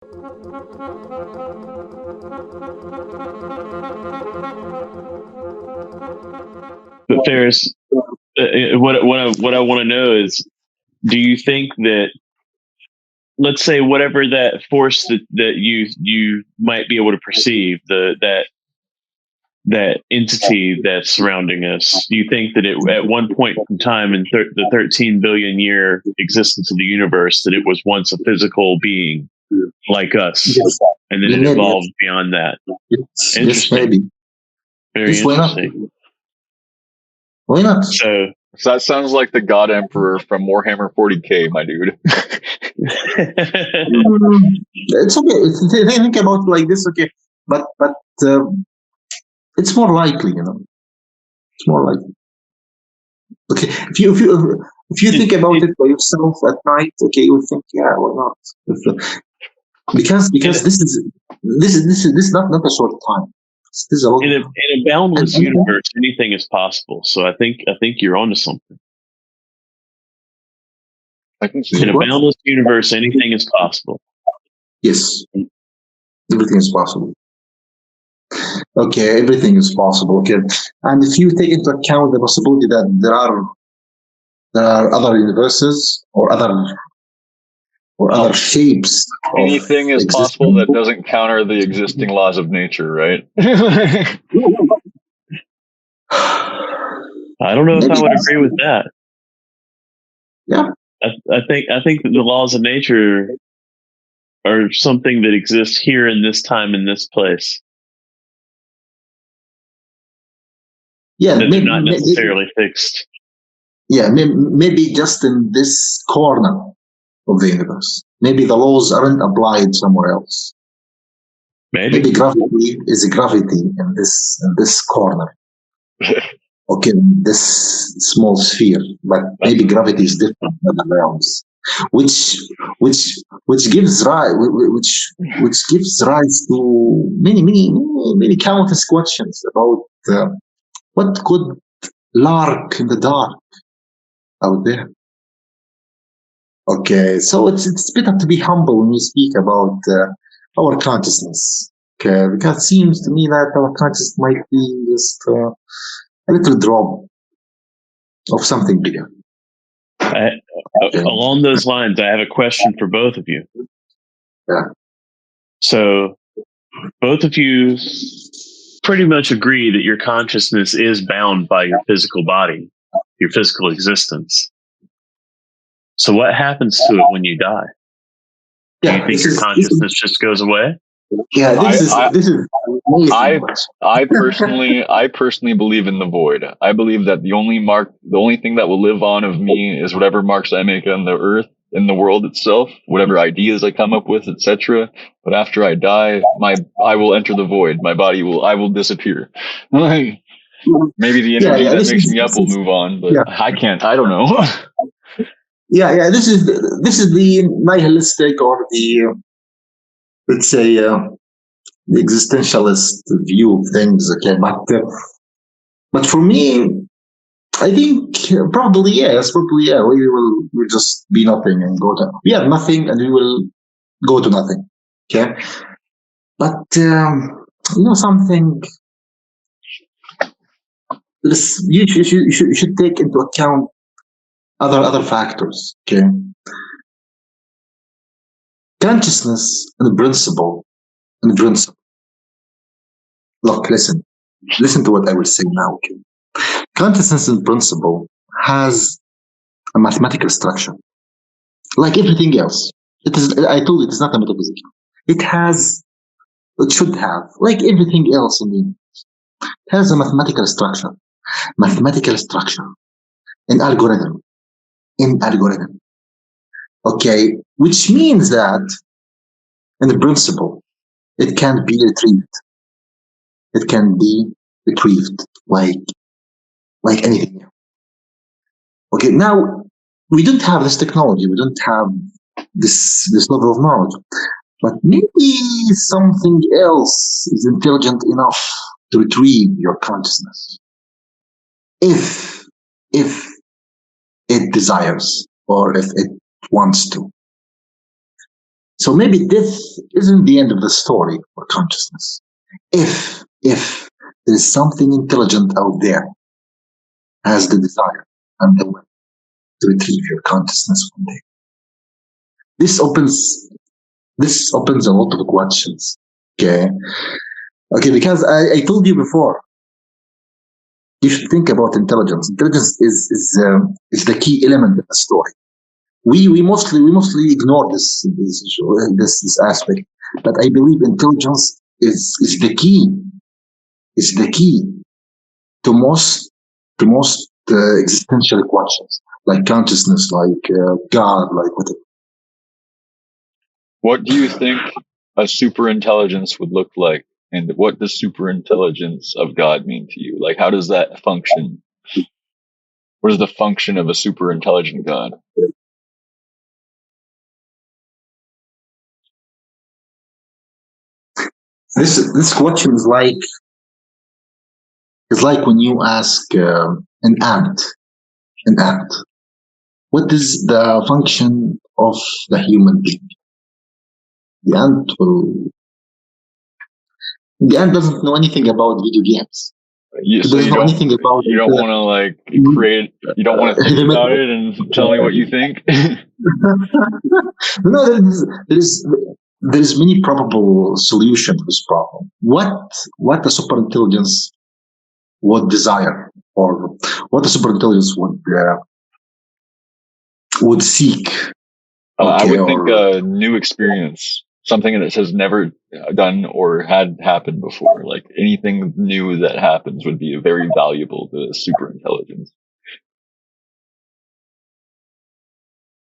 But Ferris, what I want to know is, do you think that, let's say, whatever that force that you might be able to perceive, that entity that's surrounding us, do you think that it, at one point in time in the 13 billion year existence of the universe, that it was once a physical being like us, Yes. and then it Maybe. evolved beyond that? Yes, Interesting. maybe. Very Yes, why not? interesting. Why not? So that sounds like the God Emperor from Warhammer 40K, my dude. It's okay. Think about it like this, okay? But it's more likely, It's more likely. Okay, if you think about it by yourself at night, okay, you would think, yeah, why not? Because this is not a short time. This is a long in time. a boundless universe, anything is possible. So I think you're onto something. I can see In a What? boundless universe, anything is possible. Yes, everything is possible. Okay, everything is possible. Okay, and if you take into account the possibility that there are other universes or other shapes of anything is possible that doesn't counter the existing laws of nature, right? I don't know if I would agree with that. Yeah. I think that the laws of nature are something that exists here in this time, in this place. Yeah, That they're not necessarily fixed. Yeah, maybe just in this corner of the universe. Maybe the laws aren't applied somewhere else. Maybe gravity is gravity in this corner. Okay, this small sphere, but maybe gravity is different in other realms, which gives rise to many countless questions about what could lurk in the dark out there. Okay, so it's better to be humble when you speak about our consciousness. Okay, because it seems to me that our consciousness might be just a little drop of something bigger. Along those lines, I have a question for both of you. Yeah. So, both of you pretty much agree that your consciousness is bound by your physical body, your physical existence. So what happens to it when you die? Do you think your consciousness just goes away? Yeah, I personally believe in the void. I believe that the only thing that will live on of me is whatever marks I make on the earth, in the world itself, whatever ideas I come up with, etc. But after I die, I will enter the void. I will disappear. Maybe the energy that makes me up will move on, but I can't. I don't know. Yeah. This is the nihilistic, or the, let's say, the existentialist view of things. Okay, but for me, I think probably yes. We'll just be nothing and go to. We have nothing and we will go to nothing. Okay, but something. You should take into account other factors. Okay, consciousness and principle. Look, listen to what I will say now. Okay? Consciousness in principle has a mathematical structure, like everything else. It is. I told you, it is not a metaphysical. It should have, like everything else in the universe, it has a mathematical structure. An algorithm. Okay, which means that in the principle, it can be retrieved. It can be retrieved like anything. Okay, now we don't have this technology. We don't have this level of knowledge. But maybe something else is intelligent enough to retrieve your consciousness, if it desires or if it wants to. So maybe death isn't the end of the story for consciousness. If there is something intelligent out there, has the desire and the will to retrieve your consciousness one day. This opens a lot of questions. Okay, because I told you before, you should think about intelligence. Intelligence is the key element of the story. We mostly ignore this aspect, but I believe intelligence is the key to most existential questions, like consciousness, like God, like whatever. What do you think a superintelligence would look like? And what does superintelligence of God mean to you? Like, how does that function? What is the function of a superintelligent God? This question is like when you ask an ant, what is the function of the human being? The ant doesn't know anything about video games. You don't want to like create. You don't want to think about it and tell me what you think. No, there's many probable solutions to this problem. What the superintelligence would desire, or what the superintelligence would seek. I would think a new experience, something that has never done or had happened before. Like anything new that happens would be very valuable to superintelligence.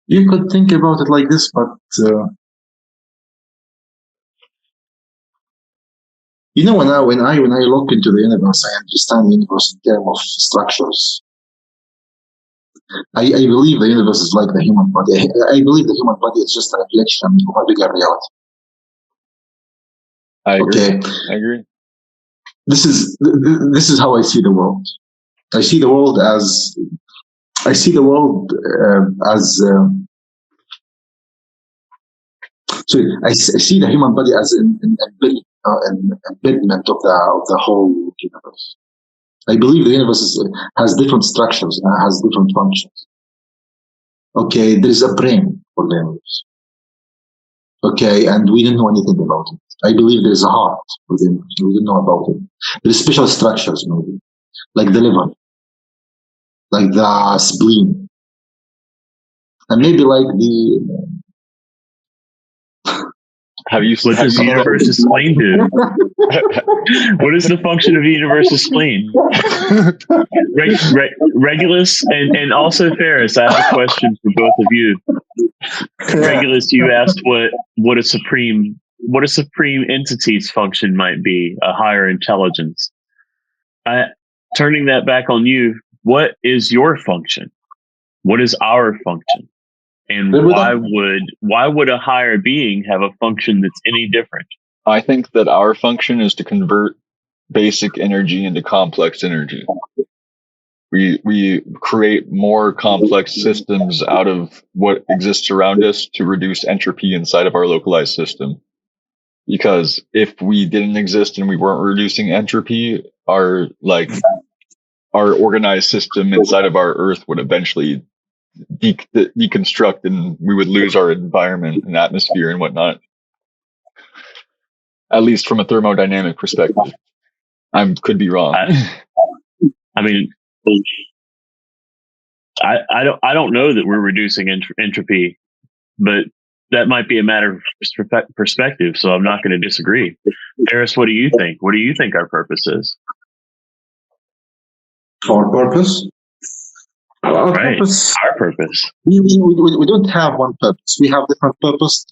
You could think about it like this, but when I look into the universe, I understand the universe in terms of structures. I believe the universe is like the human body. I believe the human body is just a reflection of a bigger reality. I agree. This is how I see the world. I see the world as I see the human body as an embedment of the whole universe. I believe the universe has different structures and has different functions. Okay, there is a brain for the universe. Okay, and we didn't know anything about it. I believe there is a heart for the universe. We didn't know about it. There is special structures, maybe, like the liver, like the spleen, and maybe like the. What does the universe's spleen do? What is the function of the universe's spleen? Regulus and also Ferris, I have a question for both of you. Regulus, you asked what a supreme entity's function might be, a higher intelligence. Turning that back on you, what is your function? What is our function? And why would a higher being have a function that's any different? I think that our function is to convert basic energy into complex energy. We create more complex systems out of what exists around us to reduce entropy inside of our localized system. Because if we didn't exist and we weren't reducing entropy, our organized system inside of our Earth would eventually deconstruct, and we would lose our environment and atmosphere and whatnot. At least from a thermodynamic perspective. I could be wrong. I mean, I don't know that we're reducing entropy, but that might be a matter of perspective. So I'm not going to disagree. Ferris, what do you think? What do you think our purpose is? Our purpose? Our purpose. We don't have one purpose. We have different purpose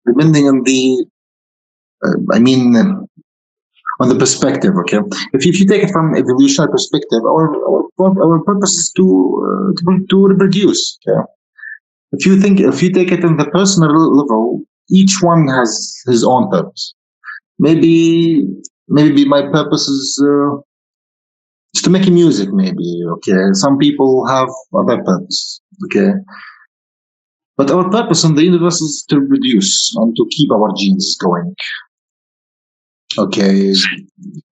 depending on the. On the perspective. Okay, if you take it from evolutionary perspective, our purpose is to reproduce. Okay, if you take it in the personal level, each one has his own purpose. Maybe my purpose is to make music. Maybe okay. Some people have other purpose. Okay, But our purpose in the universe is to reproduce and to keep our genes going. Okay.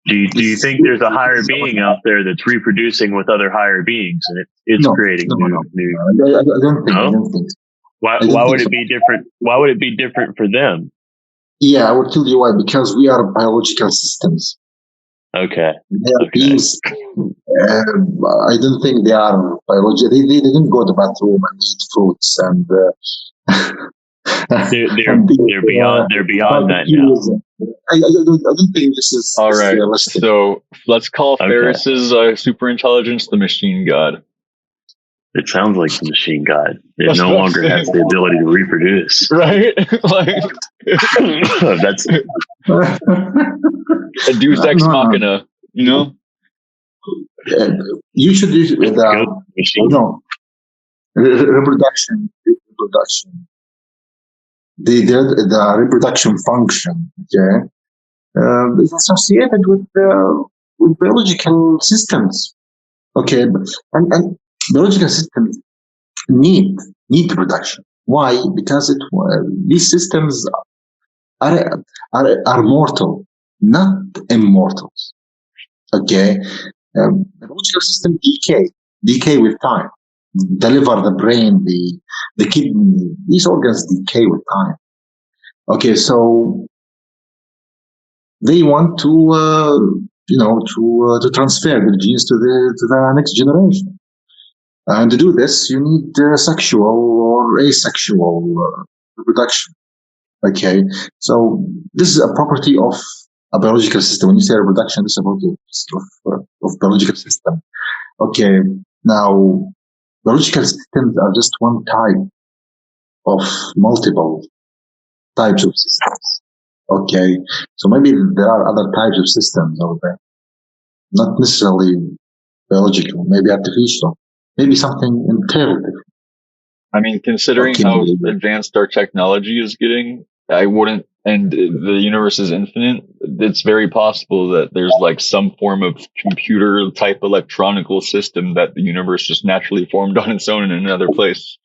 Do you think there's a higher being out there that's reproducing with other higher beings and it's No, creating no. new? I don't think. No? I don't think. Why would it be different? Why would it be different for them? Yeah, I will tell you why. Because we are biological systems. Okay. They are beings. I don't think they are biological. They didn't go to the bathroom and eat fruits and. They're beyond that now. I don't think this is All right. realistic. So let's call Ferris's super intelligence the machine god. It sounds like the machine god. It That's no what I'm longer has saying. the ability to reproduce. Right? Like That's a deus ex machina, you know? You should do machine. no reproduction. The reproduction function, okay, is associated with biological systems, okay, and biological systems need reproduction. Why? Because these systems are mortal, not immortals. Okay, the biological system decay with time. The liver, the brain, the kidney, these organs decay with time. Okay, so they want to to transfer the genes to the next generation. And to do this, you need sexual or asexual reproduction. Okay, so this is a property of a biological system. When you say reproduction, this is a property of biological system. Okay, now biological systems are just one type of multiple types of systems. Okay, so maybe there are other types of systems out there, not necessarily biological, maybe artificial, maybe something entirely different. I mean, considering how advanced our technology is getting, I wouldn't, and the universe is infinite, it's very possible that there's like some form of computer type electronical system that the universe just naturally formed on its own in another place.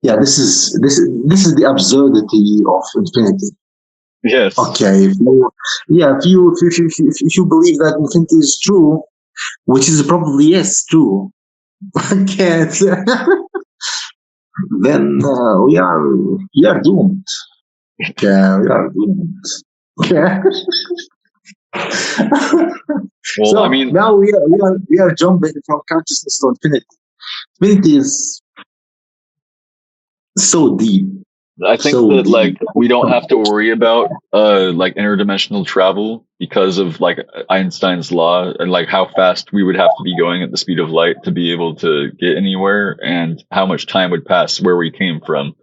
Yeah, this is the absurdity of infinity. Yes. Okay. If you believe that infinity is true, which is probably yes true, okay, then we are doomed. Okay, we are doomed. Okay. Well, so I mean, now we are jumping from consciousness to infinity. Infinity is so deep. I think that like we don't have to worry about like interdimensional travel because of like Einstein's law and like how fast we would have to be going at the speed of light to be able to get anywhere and how much time would pass where we came from.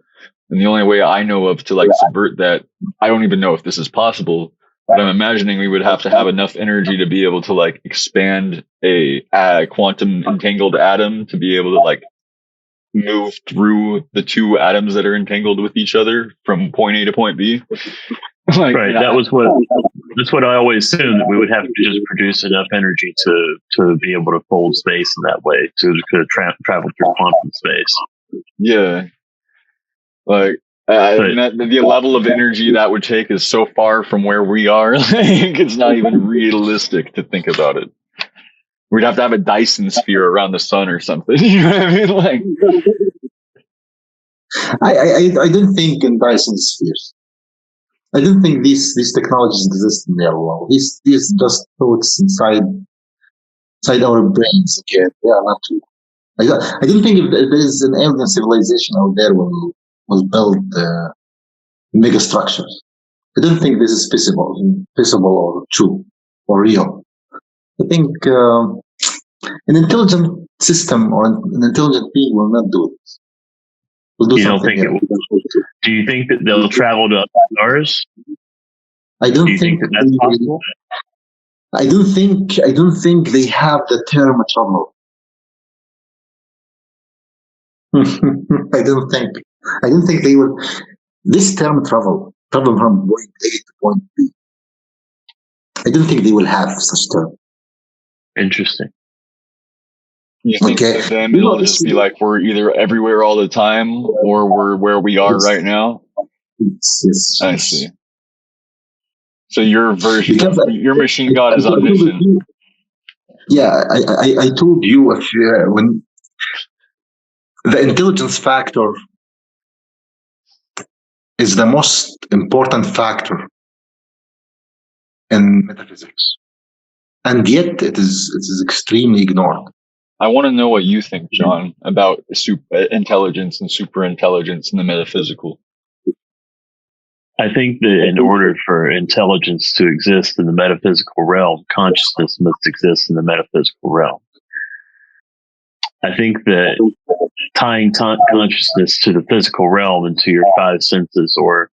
And the only way I know of to like subvert that, I don't even know if this is possible, but I'm imagining we would have to have enough energy to be able to like expand a quantum entangled atom to be able to like move through the two atoms that are entangled with each other from point A to point B. Like, right. That's what I always assumed, that we would have to just produce enough energy to be able to fold space in that way, to travel through quantum space. Yeah. Like, the level of energy that would take is so far from where we are. Like, it's not even realistic to think about it. We'd have to have a Dyson sphere around the sun or something. You know what I mean? Like, I don't think in Dyson spheres. I don't think these technologies exist in real world. These just thoughts inside our brains. Okay, they are not true. I don't think if there is an alien civilization out there will build mega structures. I don't think this is feasible or true or real. I think an intelligent system or an intelligent being will not do it. Will do something. Do you think that they'll travel to stars? I don't think that's possible. I don't think they have the term travel. I don't think they will. This term travel from point A to point B. I don't think they will have such term. Interesting. You think Okay, to them it'll just be like we're either everywhere all the time or we're where we are right now? Yes. I see. So your version, Because your machine god is omniscient. Yeah, I told you when the intelligence factor is the most important factor in metaphysics, and yet it is extremely ignored. I want to know what you think, John, about intelligence and superintelligence in the metaphysical. I think that in order for intelligence to exist in the metaphysical realm, consciousness must exist in the metaphysical realm. I think that tying consciousness to the physical realm and to your five senses, or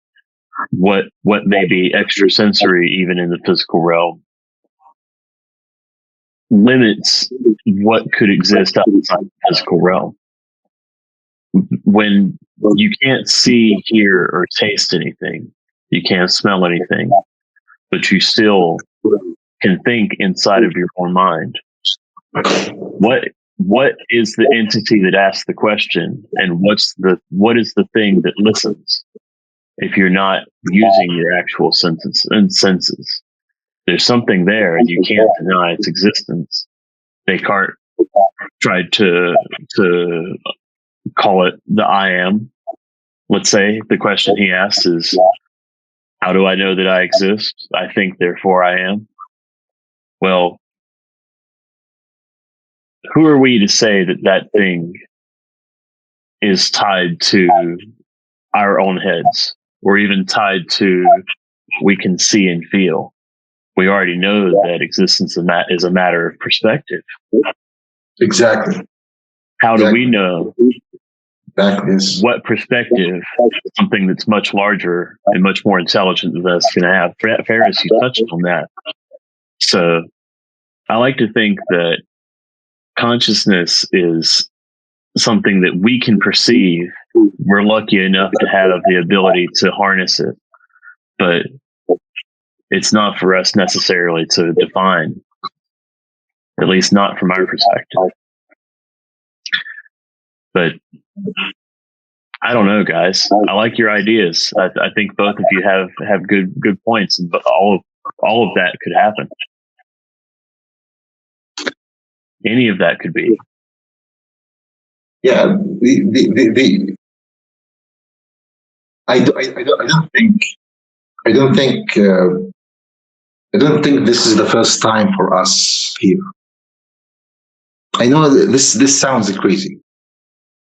what may be extrasensory even in the physical realm, limits what could exist outside the physical realm. When you can't see, hear, or taste anything, you can't smell anything, but you still can think inside of your own mind. What is the entity that asks the question, and what is the thing that listens if you're not using your actual senses? There's something there, and you can't deny its existence. Descartes tried to call it the I am. Let's say the question he asked is, how do I know that I exist? I think, therefore I am. Well, who are we to say that that thing is tied to our own heads, or even tied to what we can see and feel? We already know that existence in that is a matter of perspective. Exactly. How do we know what perspective something that's much larger and much more intelligent than us can have? Ferris, you touched on that. So I like to think that consciousness is something that we can perceive. We're lucky enough to have the ability to harness it, but it's not for us necessarily to define, at least not from our perspective. But I don't know, guys. I like your ideas. I think both of you have good points, and all of that could happen. Any of that could be. Yeah, I don't think this is the first time for us here. I know this sounds crazy,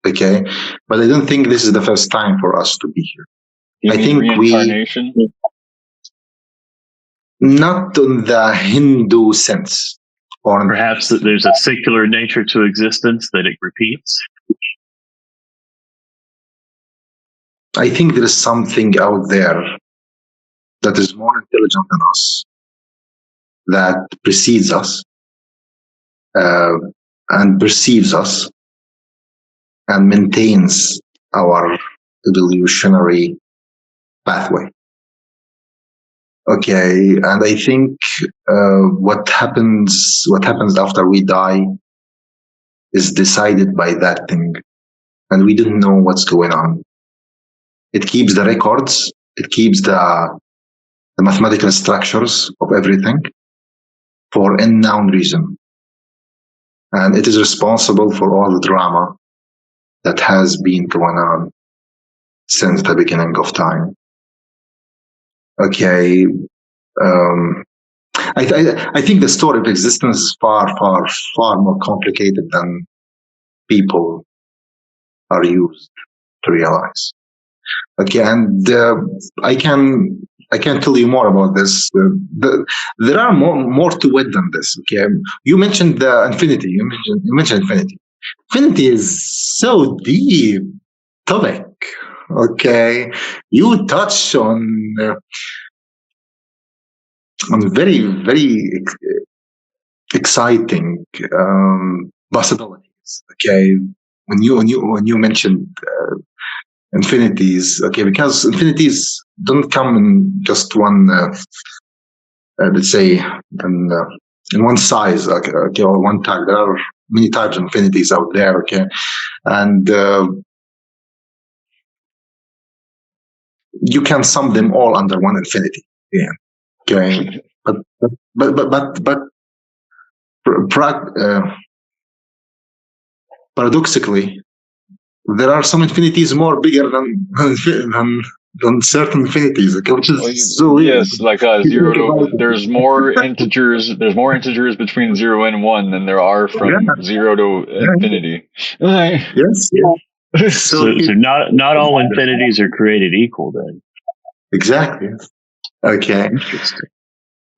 okay, but I don't think this is the first time for us to be here. I think reincarnation? Not in the Hindu sense. Or perhaps that there's a secular nature to existence that it repeats. I think there is something out there that is more intelligent than us, that precedes us, and perceives us, and maintains our evolutionary pathway. Okay, and I think what happens after we die is decided by that thing, and we don't know what's going on. It keeps the records, it keeps the mathematical structures of everything for unknown reason, and it is responsible for all the drama that has been going on since the beginning of time. Okay. I think the story of existence is far more complicated than people are used to realize. Okay, and I can tell you more about this. There are more to it than this. Okay, you mentioned the infinity. You mentioned infinity. Infinity is so deep topic. Okay, you touch on very exciting possibilities. Okay, when you mentioned infinities, okay, because infinities don't come in just one, let's say, in one size, okay, or one type. There are many types of infinities out there. Okay, and you can sum them all under one infinity. Yeah. Okay. But paradoxically, there are some infinities more bigger than certain infinities, okay, which is so weird. Yes, like zero to, there's more integers. There's more integers between 0 and 1 than there are from 0 to infinity. Yes. So not all infinities are created equal then. Exactly. Okay. Interesting.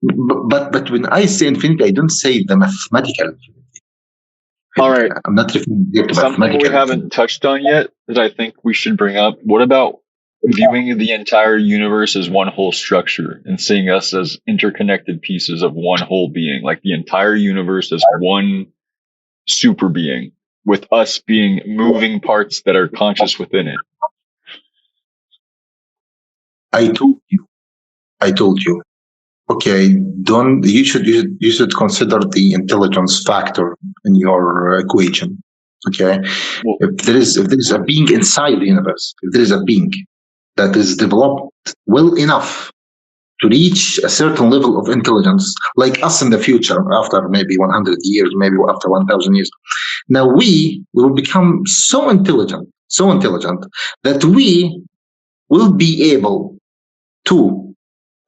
But when I say infinity, I don't say the mathematical infinity. All right. I'm not referring to something we haven't touched on yet that I think we should bring up. What about viewing the entire universe as one whole structure and seeing us as interconnected pieces of one whole being, like the entire universe as one super being, with us being moving parts that are conscious within it? I told you. Okay, you should consider the intelligence factor in your equation. Okay, well, if there is a being inside the universe, if there is a being that is developed well enough to reach a certain level of intelligence, like us in the future, after maybe 100 years, maybe after 1,000 years, now we will become so intelligent that we will be able to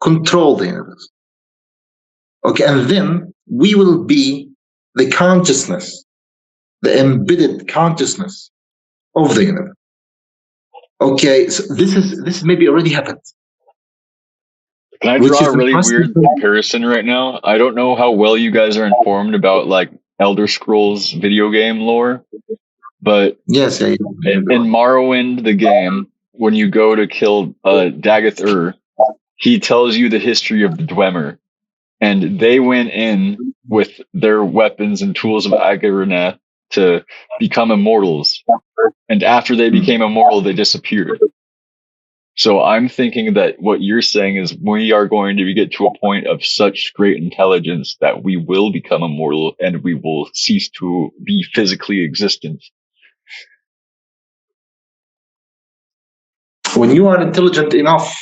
control the universe. Okay, and then we will be the consciousness, the embedded consciousness of the universe. Okay, so this maybe already happened. Can I draw a really weird comparison right now? I don't know how well you guys are informed about like Elder Scrolls video game lore, but yes, in Morrowind, the game, when you go to kill Dagath he tells you the history of the Dwemer. And they went in with their weapons and tools of Agarath to become immortals. And after they became immortal, they disappeared. So I'm thinking that what you're saying is we are going to get to a point of such great intelligence that we will become immortal and we will cease to be physically existent. When you are intelligent enough,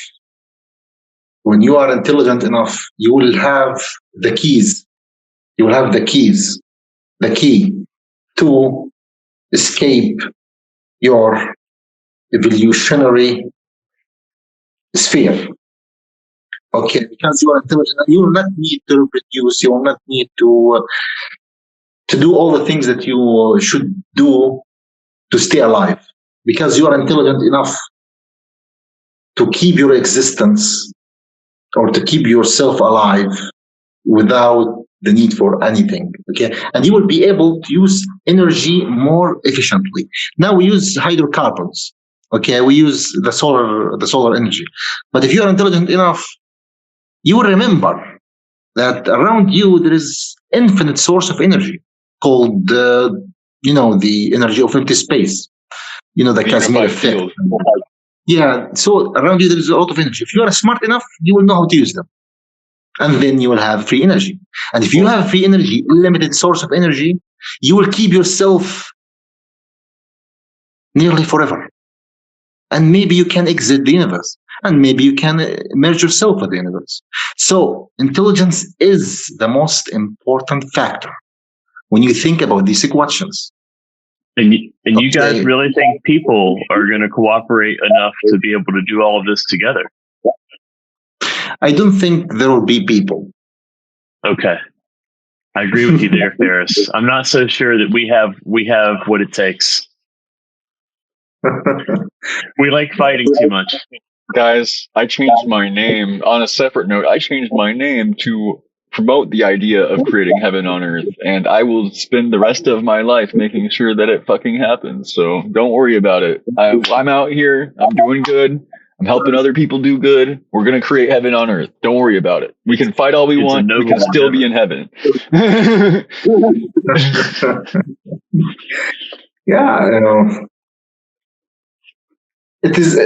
you will have the keys. You will have the key to escape your evolutionary sphere. Okay, because you are intelligent, you will not need to reproduce. You will not need to do all the things that you should do to stay alive, because you are intelligent enough to keep your existence or to keep yourself alive without the need for anything. Okay, and you will be able to use energy more efficiently. Now we use hydrocarbons. Okay, we use the solar energy. But if you are intelligent enough, you will remember that around you there is infinite source of energy called the energy of empty space. The Casimir effect. Yeah, so around you there is a lot of energy. If you are smart enough, you will know how to use them. And then you will have free energy. And if you have free energy, unlimited source of energy, you will keep yourself nearly forever. And maybe you can exit the universe. And maybe you can merge yourself with the universe. So intelligence is the most important factor when you think about these equations. And you guys really think people are going to cooperate enough to be able to do all of this together? I don't think there will be people. Okay. I agree with you there, Ferris. I'm not so sure that we have what it takes. We like fighting too much. Guys, I changed my name. On a separate note, I changed my name to promote the idea of creating heaven on earth, and I will spend the rest of my life making sure that it fucking happens. So don't worry about it. I'm out here. I'm doing good. I'm helping other people do good. We're going to create heaven on earth. Don't worry about it. We can fight all we want. We can still be in heaven. Yeah, it is.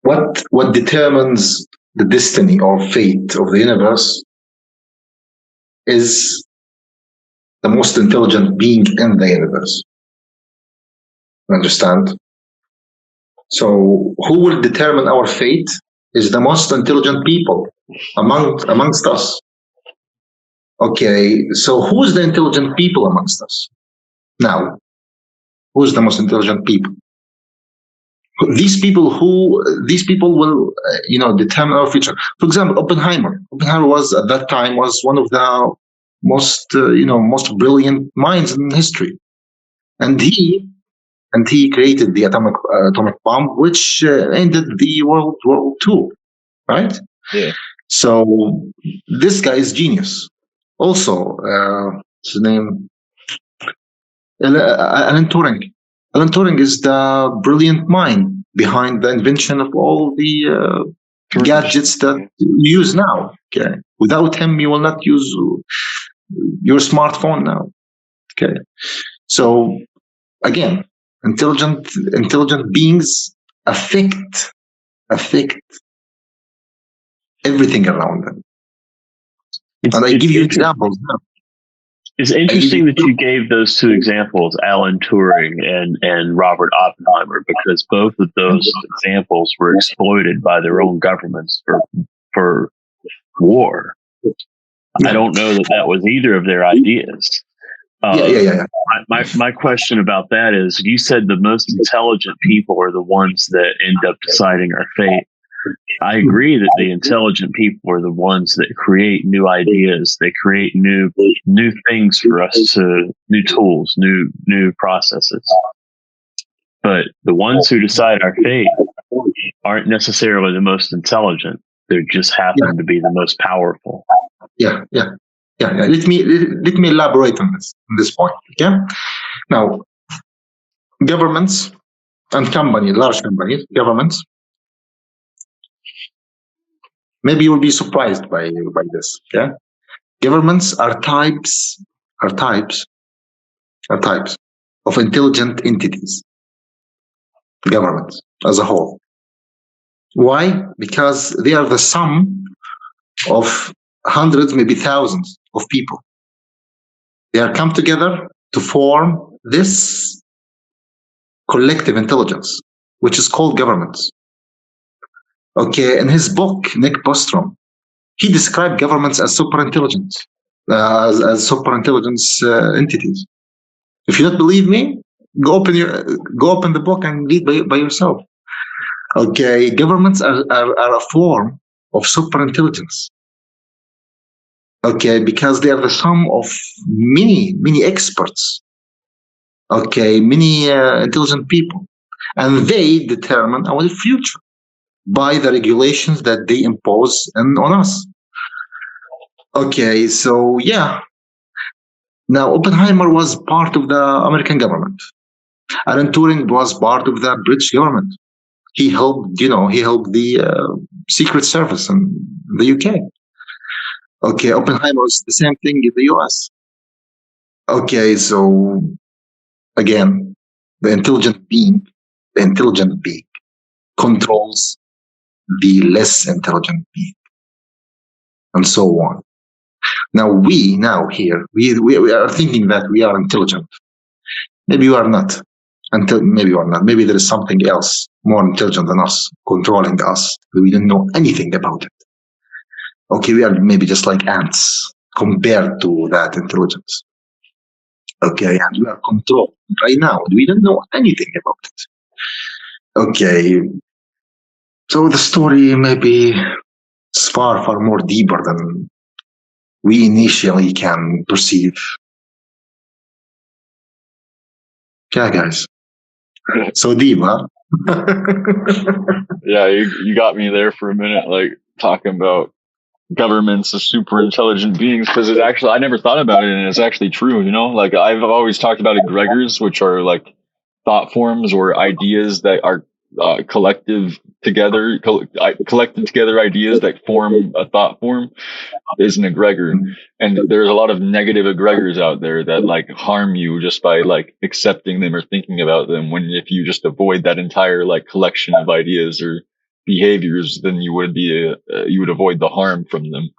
What determines the destiny or fate of the universe is the most intelligent being in the universe. Understand? So who will determine our fate is the most intelligent people amongst us. Okay, so who's the intelligent people amongst us? Now, who's the most intelligent people? These people will determine our future. For example, Oppenheimer was at that time one of the most brilliant minds in history, and he created the atomic bomb, which ended the World War II, right? Yeah. So this guy is genius. Also, what's his name? Alan Turing. Alan Turing is the brilliant mind behind the invention of all the gadgets that you use now. Okay, without him, you will not use your smartphone now. Okay, so again, intelligent beings affect everything around them. And I give you examples now. It's interesting that you gave those two examples, Alan Turing and Robert Oppenheimer, because both of those examples were exploited by their own governments for war. I don't know that was either of their ideas. Yeah. My question about that is, you said the most intelligent people are the ones that end up deciding our fate. I agree that the intelligent people are the ones that create new ideas. They create new things for us new tools, new processes. But the ones who decide our fate aren't necessarily the most intelligent. They just happen to be the most powerful. Yeah. Let me elaborate on this point. Okay. Now, governments and large companies, governments. Maybe you will be surprised by this. Yeah, governments are types of intelligent entities. Governments as a whole. Why? Because they are the sum of hundreds, maybe thousands of people. They are come together to form this collective intelligence, which is called governments. Okay, in his book, Nick Bostrom, he described governments as superintelligent, as superintelligence entities. If you don't believe me, go open the book and read by yourself. Okay, governments are a form of superintelligence. Okay, because they are the sum of many experts. Okay, many intelligent people, and they determine our future by the regulations that they impose on us. Okay, so yeah. Now, Oppenheimer was part of the American government. Alan Turing was part of the British government. He helped the Secret Service in the UK. Okay, Oppenheimer was the same thing in the US. Okay, so again, the intelligent being controls the less intelligent being, and so on. Now we are thinking that we are intelligent. Maybe we are not. Maybe we are not. Maybe there is something else more intelligent than us controlling us. We don't know anything about it. Okay, we are maybe just like ants compared to that intelligence. Okay, and we are controlled right now. We don't know anything about it. Okay, so the story maybe is far more deeper than we initially can perceive. Yeah, guys. So deep, huh? Yeah, you got me there for a minute, like talking about governments as super intelligent beings, because it's actually, I never thought about it, and it's actually true, like I've always talked about egregors, which are like thought forms or ideas that are collected together ideas that form a thought form is an egregor. And there's a lot of negative egregors out there that like harm you just by like accepting them or thinking about them, when if you just avoid that entire like collection of ideas or behaviors, then you would avoid the harm from them.